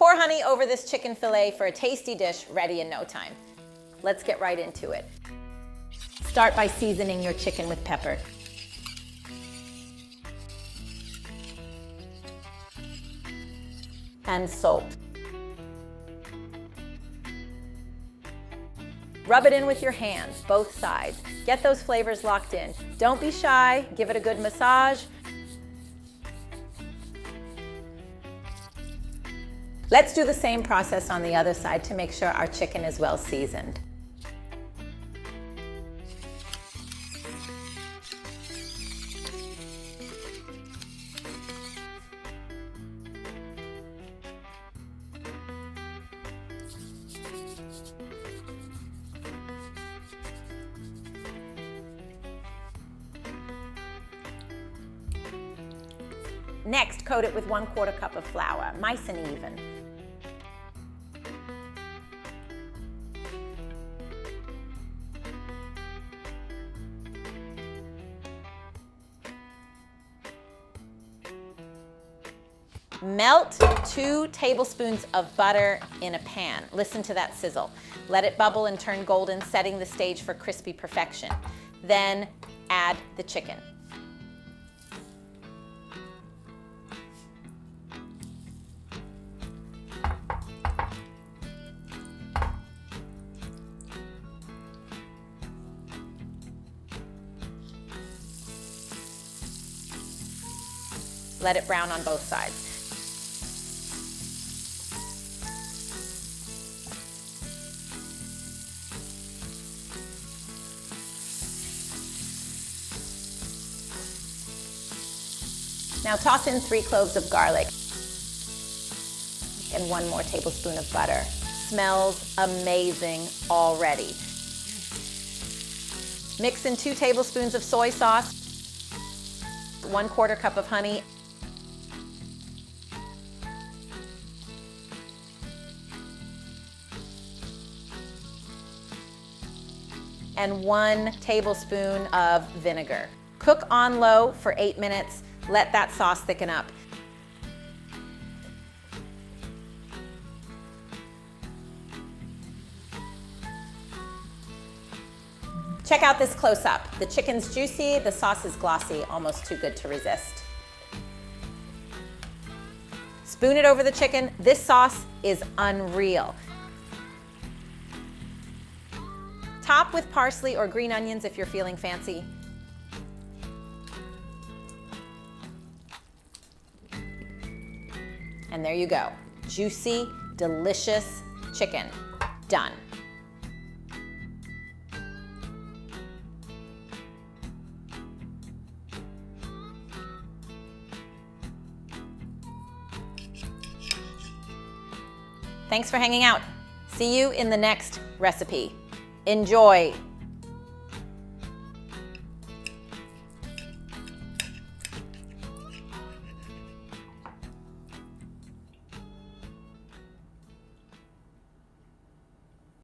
Pour honey over this chicken fillet for a tasty dish ready in no time. Let's get right into it. Start by seasoning your chicken with pepper. And salt. Rub it in with your hands, both sides. Get those flavors locked in. Don't be shy, give it a good massage. Let's do the same process on the other side to make sure our chicken is well seasoned. Next, coat it with 1/4 cup of flour, nice and even. Melt 2 tablespoons of butter in a pan. Listen to that sizzle. Let it bubble and turn golden, setting the stage for crispy perfection. Then add the chicken. Let it brown on both sides. Now toss in 3 cloves of garlic and 1 more tablespoon of butter. Smells amazing already. Mix in 2 tablespoons of soy sauce, 1/4 cup of honey, and 1 tablespoon of vinegar. Cook on low for 8 minutes. Let that sauce thicken up. Check out this close-up. The chicken's juicy, the sauce is glossy, almost too good to resist. Spoon it over the chicken. This sauce is unreal. Top with parsley or green onions if you're feeling fancy. And there you go. Juicy, delicious chicken. Done. Thanks for hanging out. See you in the next recipe. Enjoy.